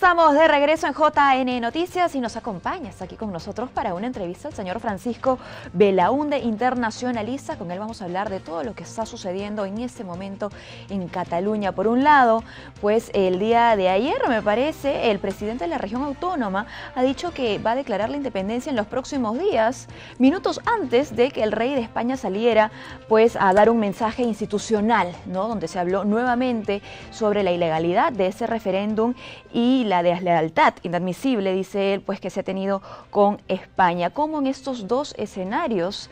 estamos de regreso en JN Noticias y nos acompañas aquí con nosotros para una entrevista el señor Francisco Belaúnde, internacionalista. Con él vamos a hablar de todo lo que está sucediendo en este momento en Cataluña. Por un lado, pues el día de ayer, me parece, el presidente de la región autónoma ha dicho que va a declarar la independencia en los próximos días, minutos antes de que el rey de España saliera pues a dar un mensaje institucional, ¿no? Donde se habló nuevamente sobre la ilegalidad de ese referéndum y la deslealtad inadmisible, dice él, pues que se ha tenido con España. ¿Cómo en estos dos escenarios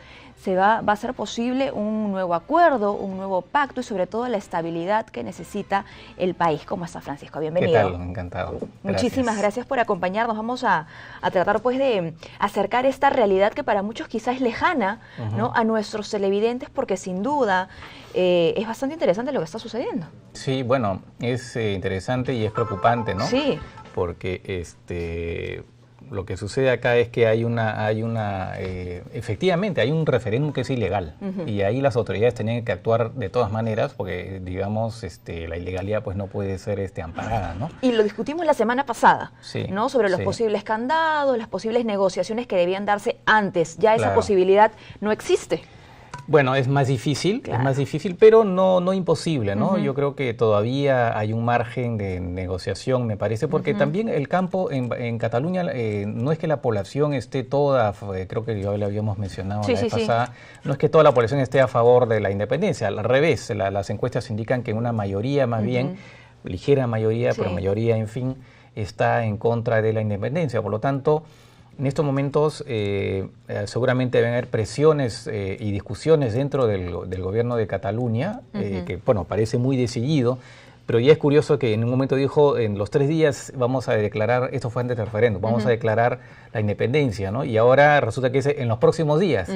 va a ser posible un nuevo acuerdo, un nuevo pacto y sobre todo la estabilidad que necesita el país? ¿Cómo está, Francisco? Bienvenido. ¿Qué tal? Encantado. Muchísimas gracias por acompañarnos. Vamos a tratar pues de acercar esta realidad que para muchos quizás es lejana, ¿no? A nuestros televidentes, porque sin duda es bastante interesante lo que está sucediendo. Sí, bueno, es interesante y es preocupante, ¿no? Sí. Porque lo que sucede acá es que efectivamente hay un referéndum que es ilegal y ahí las autoridades tenían que actuar de todas maneras porque, digamos, la ilegalidad pues no puede ser amparada, ¿no? Y lo discutimos la semana pasada, sí, ¿no? Sobre los posibles candados, las posibles negociaciones que debían darse antes. Ya esa posibilidad no existe. Bueno, es más difícil, pero no imposible, ¿no? Yo creo que todavía hay un margen de negociación, me parece, porque también el campo en Cataluña, no es que la población esté toda, creo que ya lo habíamos mencionado la vez pasada, no es que toda la población esté a favor de la independencia, al revés, las encuestas indican que una mayoría más bien, ligera mayoría, pero mayoría, en fin, está en contra de la independencia, por lo tanto, en estos momentos seguramente deben haber presiones y discusiones dentro del gobierno de Cataluña, que bueno, parece muy decidido, pero ya es curioso que en un momento dijo, en los 3 días vamos a declarar, esto fue antes del referéndum, vamos a declarar la independencia, ¿no? Y ahora resulta que es en los próximos días.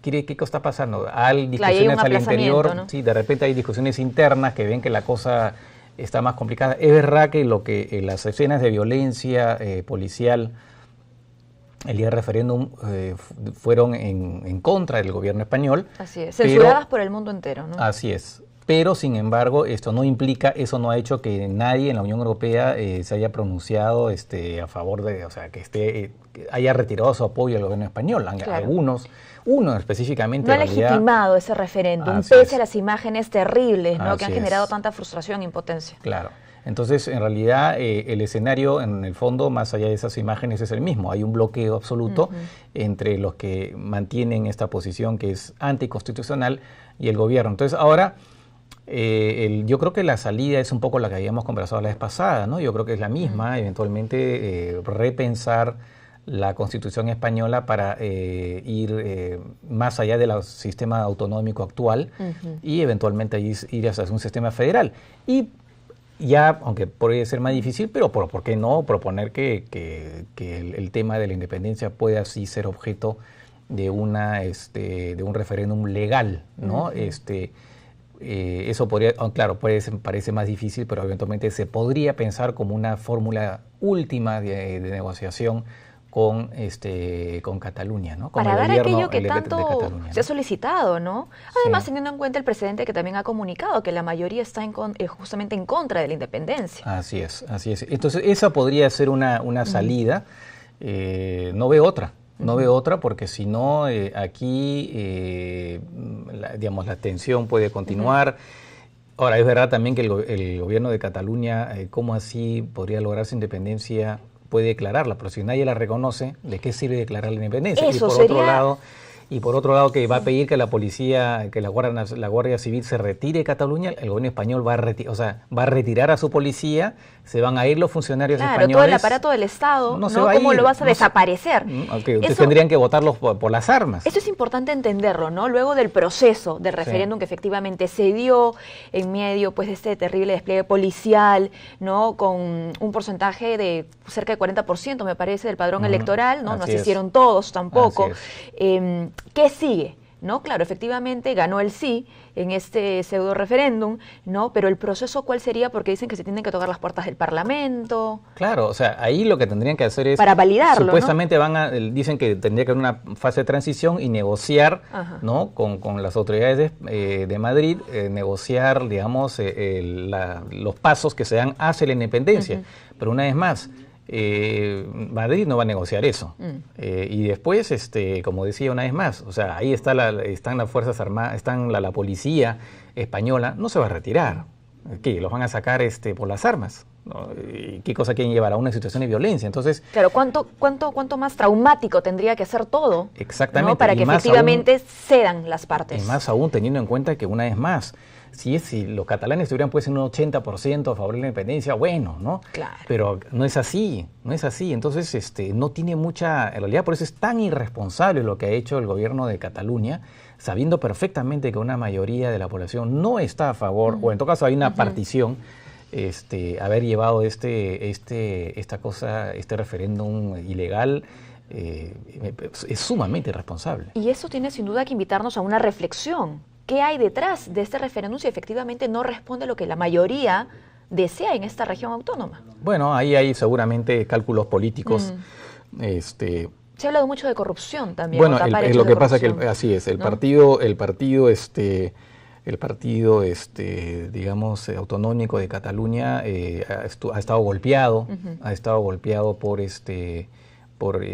¿Qué cosa está pasando? Hay discusiones al interior, ¿no? Sí, de repente hay discusiones internas que ven que la cosa está más complicada. Es verdad que las escenas de violencia policial el día del referéndum fueron en contra del gobierno español. Así es, censuradas por el mundo entero, ¿no? Así es. Pero, sin embargo, eso no ha hecho que nadie en la Unión Europea se haya pronunciado a favor de, o sea, que haya retirado su apoyo al gobierno español. Algunos, uno específicamente. No ha legitimado ese referéndum, pese a las imágenes terribles, ¿no? Que han generado tanta frustración e impotencia. Claro. Entonces, en realidad, el escenario, en el fondo, más allá de esas imágenes, es el mismo. Hay un bloqueo absoluto entre los que mantienen esta posición que es anticonstitucional y el gobierno. Entonces, ahora, yo creo que la salida es un poco la que habíamos conversado la vez pasada, ¿no? Yo creo que es la misma, eventualmente repensar la Constitución española para ir más allá del sistema autonómico actual y eventualmente ir hacia un sistema federal. Y ya, aunque puede ser más difícil, pero ¿por qué no proponer que el tema de la independencia pueda así ser objeto de un referéndum legal, ¿no? Eso podría, claro, parece más difícil, pero eventualmente se podría pensar como una fórmula última de negociación con Cataluña, ¿no? Con para dar aquello que de tanto Cataluña, se ha solicitado, ¿no? Además, teniendo en cuenta el presidente que también ha comunicado que la mayoría está justamente en contra de la independencia. Así es, así es. Entonces, esa podría ser una salida. No veo otra. No veo otra porque si no, aquí, la tensión puede continuar. Ahora, es verdad también que el gobierno de Cataluña, ¿cómo así podría lograr su independencia? Puede declararla, pero si nadie la reconoce, ¿de qué sirve declarar la independencia? Eso y por otro lado, que va a pedir que la policía, que la Guardia Civil se retire de Cataluña, el gobierno español va a retirar a su policía, se van a ir los funcionarios españoles. Todo el aparato del Estado, ¿no? ¿Cómo lo vas a desaparecer? Ustedes tendrían que votarlos por las armas. Eso es importante entenderlo, ¿no? Luego del proceso del referéndum que efectivamente se dio en medio pues, de este terrible despliegue policial, ¿no? Con un porcentaje de cerca de 40%, me parece, del padrón electoral, ¿no? No asistieron todos tampoco. ¿Qué sigue? ¿no? Claro, efectivamente ganó el sí en este pseudo referéndum, ¿no? Pero el proceso, ¿cuál sería? Porque dicen que se tienen que tocar las puertas del Parlamento. Claro, o sea, ahí lo que tendrían que hacer es... Para validarlo, supuestamente dicen que tendría que haber una fase de transición y negociar, ¿no? Con las autoridades de Madrid, negociar, digamos, los pasos que se dan hacia la independencia. Pero una vez más, Madrid no va a negociar eso. Y después, como decía una vez más, o sea, ahí están las Fuerzas Armadas, la policía española, no se va a retirar. ¿Qué? ¿Los van a sacar por las armas? ¿No? ¿Y qué cosa quieren llevar a una situación de violencia? Entonces, claro, ¿cuánto más traumático tendría que ser todo? Exactamente. ¿No? Para que efectivamente cedan las partes. Y más aún teniendo en cuenta que, una vez más, si los catalanes estuvieran pues en un 80% a favor de la independencia, bueno, ¿no? Claro. Pero no es así, no es así. Entonces, no tiene mucha... En realidad, por eso es tan irresponsable lo que ha hecho el gobierno de Cataluña, sabiendo perfectamente que una mayoría de la población no está a favor, o en todo caso hay una partición, haber llevado este referéndum ilegal, es sumamente irresponsable. Y eso tiene sin duda que invitarnos a una reflexión. ¿Qué hay detrás de este referéndum si efectivamente no responde a lo que la mayoría desea en esta región autónoma? Bueno, ahí hay seguramente cálculos políticos. Se ha hablado mucho de corrupción también. Bueno, lo que pasa es que así es, el partido, digamos, autonómico de Cataluña ha estado golpeado, por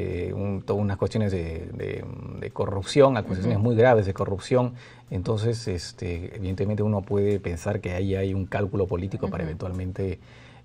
todas unas cuestiones de corrupción, acusaciones muy graves de corrupción. Entonces, evidentemente uno puede pensar que ahí hay un cálculo político para eventualmente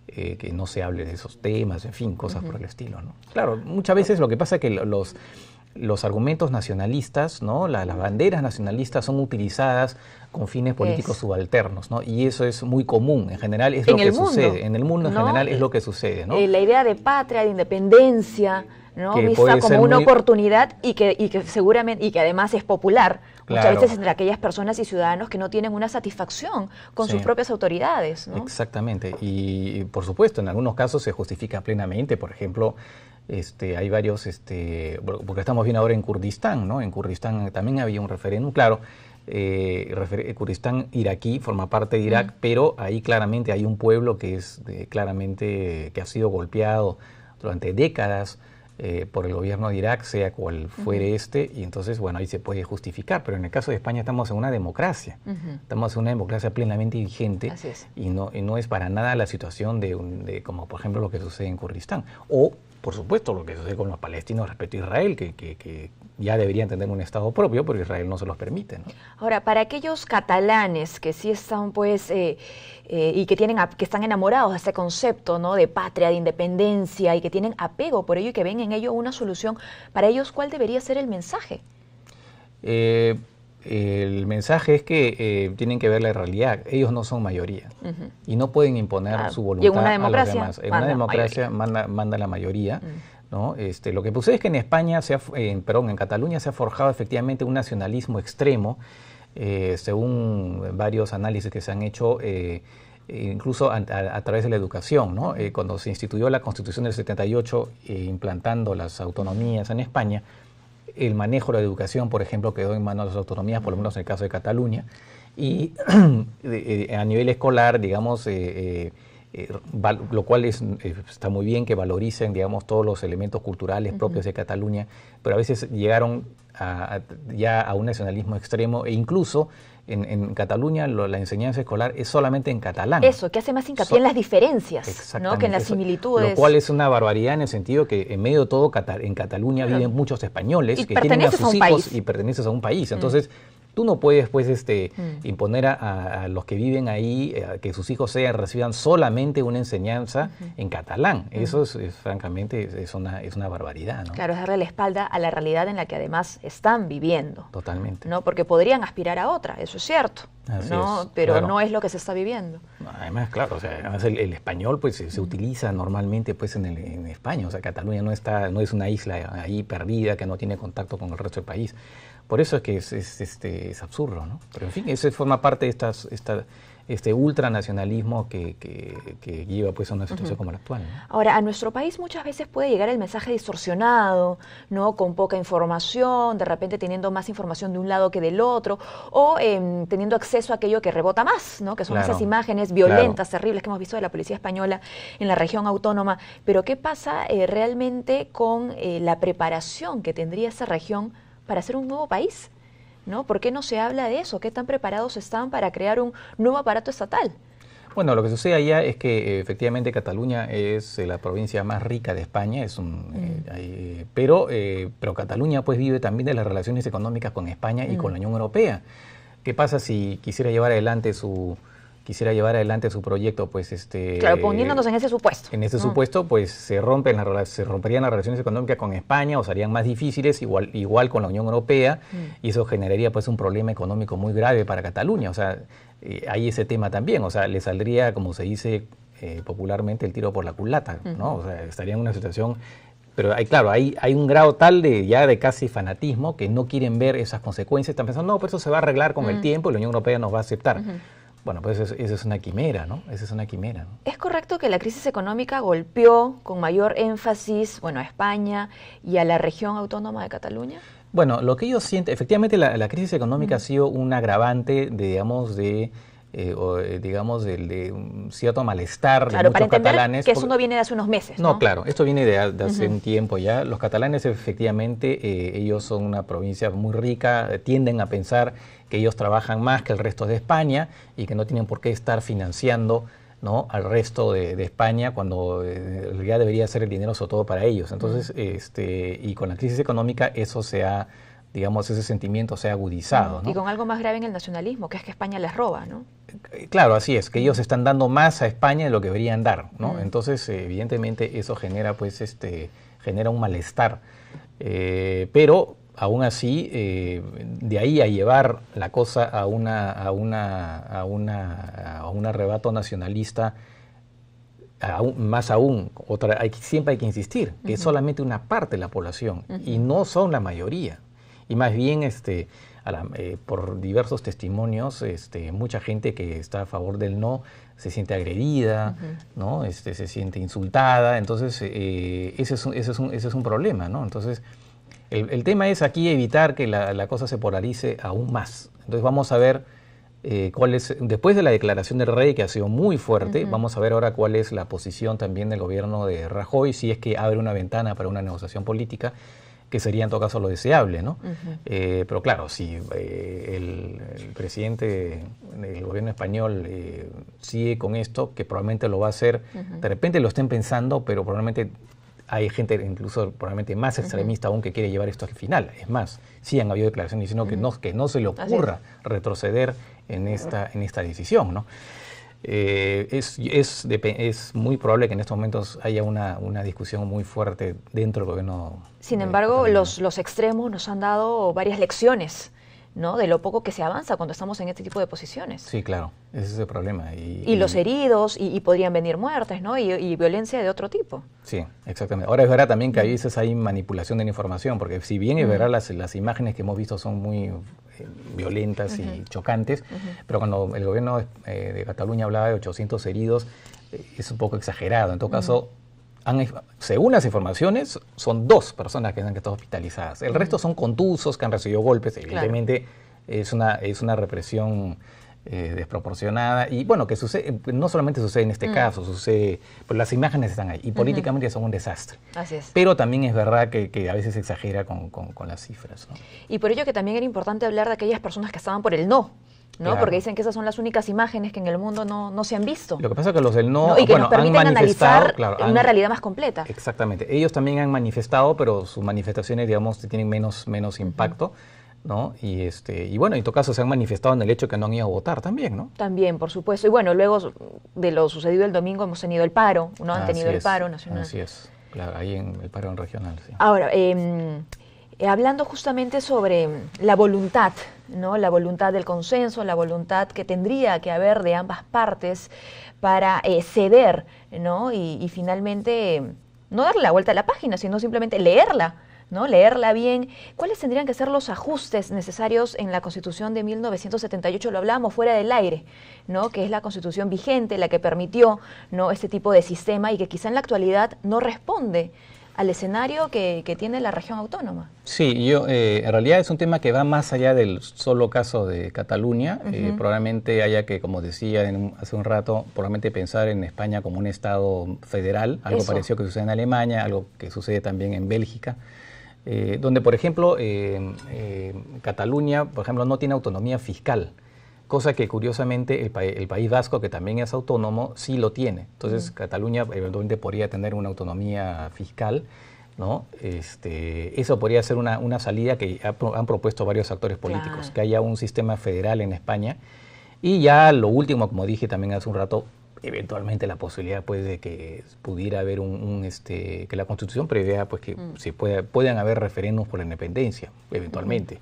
que no se hable de esos temas, en fin, cosas por el estilo, ¿no? Claro, muchas veces lo que pasa es que los argumentos nacionalistas, ¿no? Las banderas nacionalistas son utilizadas con fines políticos subalternos, ¿no? Y eso es muy común, en general es lo que sucede. En el mundo en general es lo que sucede, ¿no? La idea de patria, de independencia, ¿no? Vista como una oportunidad y que seguramente, y que además es popular, muchas veces entre aquellas personas y ciudadanos que no tienen una satisfacción con sus propias autoridades, ¿no? Exactamente, y por supuesto, en algunos casos se justifica plenamente. Por ejemplo, hay varios, porque estamos viendo ahora en Kurdistán, ¿no? En Kurdistán también había un referéndum, claro. Kurdistán iraquí forma parte de Irak, pero ahí claramente hay un pueblo que que ha sido golpeado durante décadas por el gobierno de Irak, sea cual fuere y entonces, bueno, ahí se puede justificar. Pero en el caso de España estamos en una democracia, estamos en una democracia plenamente vigente, y no es para nada la situación de como por ejemplo lo que sucede en Kurdistán, o por supuesto lo que sucede con los palestinos respecto a Israel, que ya deberían tener un Estado propio, pero Israel no se los permite, ¿no? Ahora, para aquellos catalanes que sí están, pues, y que están enamorados de este concepto, ¿no? De patria, de independencia, y que tienen apego por ello y que ven en ello una solución, para ellos, ¿cuál debería ser el mensaje? El mensaje es que tienen que ver la realidad. Ellos no son mayoría y no pueden imponer su voluntad a los demás. En una democracia manda la mayoría. ¿No? Lo que sucede es que en España, en Cataluña se ha forjado efectivamente un nacionalismo extremo, según varios análisis que se han hecho, incluso a través de la educación, ¿no? Cuando se instituyó la Constitución del 78, implantando las autonomías en España, el manejo de la educación, por ejemplo, quedó en manos de las autonomías, por lo menos en el caso de Cataluña, y a nivel escolar, digamos, lo cual está muy bien que valoricen, digamos, todos los elementos culturales propios de Cataluña, pero a veces llegaron ya a un nacionalismo extremo, e incluso en Cataluña la enseñanza escolar es solamente en catalán. Eso, que hace más hincapié en las diferencias, ¿no? Que en las similitudes. Lo cual es una barbaridad en el sentido que en medio de todo en Cataluña viven muchos españoles que tienen a sus hijos y perteneces a un país. Entonces, tú no puedes, pues, imponer a los que viven ahí que sus hijos reciban solamente una enseñanza en catalán. Eso francamente, es una barbaridad, ¿no? Claro, es darle la espalda a la realidad en la que además están viviendo. Totalmente. ¿No? Porque podrían aspirar a otra, eso es cierto. Así ¿no? es, pero claro. no es lo que se está viviendo. Además, claro, o sea, además el español pues se utiliza normalmente pues en España. O sea, Cataluña no es una isla ahí perdida que no tiene contacto con el resto del país. Por eso es que es absurdo, ¿no? Pero en fin, eso forma parte de este ultranacionalismo que lleva pues a una situación como la actual, ¿no? Ahora, a nuestro país muchas veces puede llegar el mensaje distorsionado, ¿no? Con poca información, de repente teniendo más información de un lado que del otro, o teniendo acceso a aquello que rebota más, ¿no? Que son esas imágenes violentas, terribles que hemos visto de la policía española en la región autónoma. Pero ¿qué pasa realmente con la preparación que tendría esa región para ser un nuevo país? ¿No? ¿Por qué no se habla de eso? ¿Qué tan preparados están para crear un nuevo aparato estatal? Bueno, lo que sucede allá es que efectivamente Cataluña es la provincia más rica de España, pero Cataluña pues vive también de las relaciones económicas con España y con la Unión Europea. ¿Qué pasa si quisiera llevar adelante su proyecto? Pues claro, poniéndonos en ese supuesto. En ese supuesto, pues se romperían las relaciones económicas con España o serían más difíciles, igual con la Unión Europea, y eso generaría pues un problema económico muy grave para Cataluña. O sea, hay ese tema también, o sea, le saldría, como se dice popularmente, el tiro por la culata, ¿no? O sea, estaría en una situación. Pero hay un grado tal de casi fanatismo que no quieren ver esas consecuencias, están pensando, no, pues eso se va a arreglar con el tiempo y la Unión Europea nos va a aceptar. Bueno, pues eso es una quimera, ¿no? Esa es una quimera, ¿no? ¿Es correcto que la crisis económica golpeó con mayor énfasis, bueno, a España y a la región autónoma de Cataluña? Bueno, lo que ellos sienten, efectivamente la crisis económica ha sido un agravante, de un cierto malestar de muchos catalanes. Que eso no viene de hace unos meses, ¿no? No, claro, esto viene de hace un tiempo ya. Los catalanes efectivamente, ellos son una provincia muy rica, tienden a pensar que ellos trabajan más que el resto de España y que no tienen por qué estar financiando, ¿no?, al resto de España cuando en realidad debería ser el dinero sobre todo para ellos. Entonces, y con la crisis económica eso ese sentimiento se ha agudizado, ¿no? Y con algo más grave en el nacionalismo, que es que España les roba, ¿no? Claro, así es, que ellos están dando más a España de lo que deberían dar, ¿no? Entonces, evidentemente eso genera un malestar, pero aún así, de ahí a llevar la cosa a un arrebato nacionalista, siempre hay que insistir que es solamente una parte de la población y no son la mayoría. Y más bien, por diversos testimonios, mucha gente que está a favor del no se siente agredida, ¿no? Se siente insultada. Entonces, ese es un problema, ¿no? Entonces, el tema es aquí evitar que la cosa se polarice aún más. Entonces, vamos a ver después de la declaración del rey, que ha sido muy fuerte, vamos a ver ahora cuál es la posición también del gobierno de Rajoy, si es que abre una ventana para una negociación política, que sería en todo caso lo deseable, ¿no? Pero claro, si el presidente del gobierno español sigue con esto, que probablemente lo va a hacer, de repente lo estén pensando, pero probablemente hay gente incluso probablemente más extremista aún que quiere llevar esto al final. Es más, sí han habido declaraciones diciendo que no se le ocurra retroceder en esta decisión, ¿no? Es muy probable que en estos momentos haya una discusión muy fuerte dentro del gobierno. Sin embargo, los extremos nos han dado varias lecciones, ¿no?, de lo poco que se avanza cuando estamos en este tipo de posiciones. Sí, claro, ese es el problema. Y los heridos, y podrían venir muertes, ¿no?, y violencia de otro tipo. Sí, exactamente. Ahora es verdad también que a veces hay manipulación de la información, porque si bien es verdad las imágenes que hemos visto son muy violentas y chocantes, pero cuando el gobierno de Cataluña hablaba de 800 heridos, es un poco exagerado. En todo caso, según las informaciones, son 2 personas que han estado hospitalizadas. El resto son contusos que han recibido golpes. Evidentemente es una represión desproporcionada. Y bueno, que sucede, no solamente sucede en este caso, sucede, pues las imágenes están ahí. Y políticamente son un desastre. Así es. Pero también es verdad que a veces se exagera con las cifras, ¿no? Y por ello que también era importante hablar de aquellas personas que estaban por el no. ¿No? Claro. Porque dicen que esas son las únicas imágenes que en el mundo no se han visto. Lo que pasa es que los del no, y que nos permiten analizar una realidad más completa. Exactamente. Ellos también han manifestado, pero sus manifestaciones, digamos, tienen menos impacto, ¿no? Y bueno, en todo caso se han manifestado en el hecho que no han ido a votar también, ¿no? También, por supuesto. Y bueno, luego de lo sucedido el domingo hemos tenido el paro, ¿no? Han tenido el paro nacional. Así es, claro, ahí en el paro regional, sí. Ahora, hablando justamente sobre la voluntad, ¿no?, la voluntad del consenso, la voluntad que tendría que haber de ambas partes para ceder, ¿no?, y finalmente no darle la vuelta a la página, sino simplemente leerla, ¿no? Leerla bien. ¿Cuáles tendrían que ser los ajustes necesarios en la Constitución de 1978? Lo hablábamos fuera del aire, ¿no? Que es la Constitución vigente, la que permitió, ¿no?, este tipo de sistema y que quizá en la actualidad no responde al escenario que tiene la región autónoma. Sí, en realidad es un tema que va más allá del solo caso de Cataluña. Probablemente haya que, como decía hace un rato, probablemente pensar en España como un Estado federal, algo parecido que sucede en Alemania, algo que sucede también en Bélgica, donde, por ejemplo, Cataluña, por ejemplo, no tiene autonomía fiscal, cosa que curiosamente el País Vasco, que también es autónomo, sí lo tiene. Entonces, Cataluña eventualmente podría tener una autonomía fiscal, ¿no? Eso podría ser una salida que han propuesto varios actores políticos, que haya un sistema federal en España. Y ya lo último, como dije también hace un rato, eventualmente la posibilidad, pues, de que pudiera haber que la Constitución prevea, pues, que puedan haber referéndums por la independencia, eventualmente,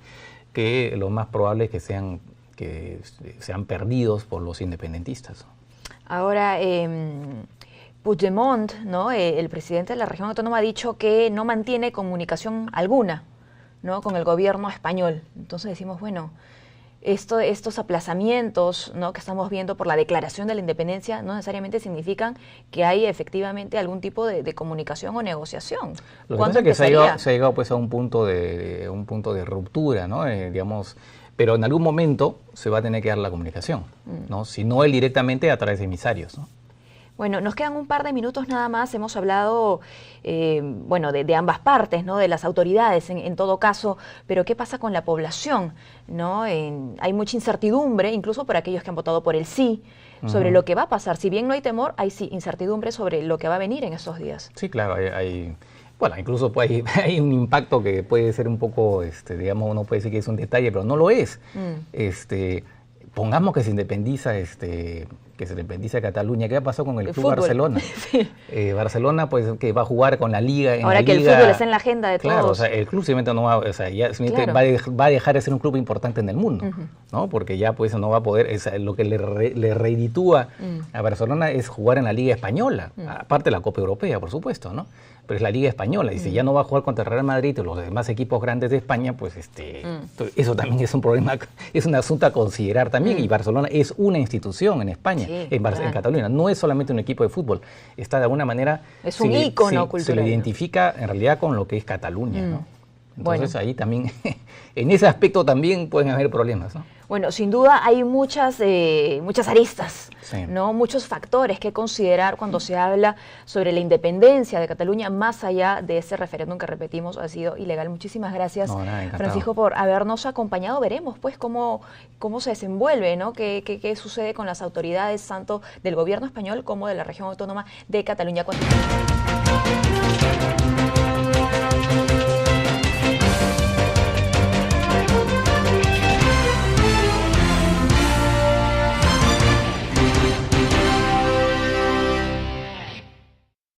que lo más probable es que sean perdidos por los independentistas. Ahora, Puigdemont, ¿no?, el presidente de la región autónoma, ha dicho que no mantiene comunicación alguna, ¿no?, con el gobierno español. Entonces decimos, bueno, estos aplazamientos, ¿no?, que estamos viendo por la declaración de la independencia no necesariamente significan que hay efectivamente algún tipo de comunicación o negociación. Lo que pasa es que se ha llegado pues a un punto de ruptura, ¿no? Digamos, pero en algún momento se va a tener que dar la comunicación, ¿no? Si no él directamente, a través de emisarios, ¿no? Bueno, nos quedan un par de minutos nada más. Hemos hablado, bueno, de ambas partes, ¿no?, de las autoridades en todo caso, pero ¿qué pasa con la población, ¿no? Hay mucha incertidumbre, incluso por aquellos que han votado por el sí, sobre lo que va a pasar. Si bien no hay temor, hay sí incertidumbre sobre lo que va a venir en estos días. Sí, claro, bueno, incluso hay un impacto que puede ser un poco, digamos, uno puede decir que es un detalle, pero no lo es. Pongamos que se independiza Cataluña. ¿Qué ha pasado con el Club fútbol? Barcelona? Sí. Barcelona, pues, que va a jugar con la Liga. Ahora que el fútbol está en la agenda de todos. Claro, o sea, el club simplemente no va, o sea, va a dejar de ser un club importante en el mundo, ¿no? Porque ya, pues, no va a poder, lo que le reditúa a Barcelona es jugar en la Liga Española, aparte de la Copa Europea, por supuesto, ¿no? Pero es la Liga Española, y si ya no va a jugar contra el Real Madrid o los demás equipos grandes de España, pues eso también es un problema, es un asunto a considerar también, y Barcelona es una institución en España, en Cataluña, no es solamente un equipo de fútbol, está de alguna manera... Es un ícono cultural. Se lo identifica en realidad con lo que es Cataluña, ¿no? Entonces ahí también, en ese aspecto también pueden haber problemas, ¿no? Bueno, sin duda hay muchas aristas, ¿no?, muchos factores que considerar cuando se habla sobre la independencia de Cataluña, más allá de ese referéndum que, repetimos, ha sido ilegal. Muchísimas gracias, Francisco, por habernos acompañado. Veremos, pues, cómo se desenvuelve, ¿no?, qué sucede con las autoridades, tanto del gobierno español como de la región autónoma de Cataluña.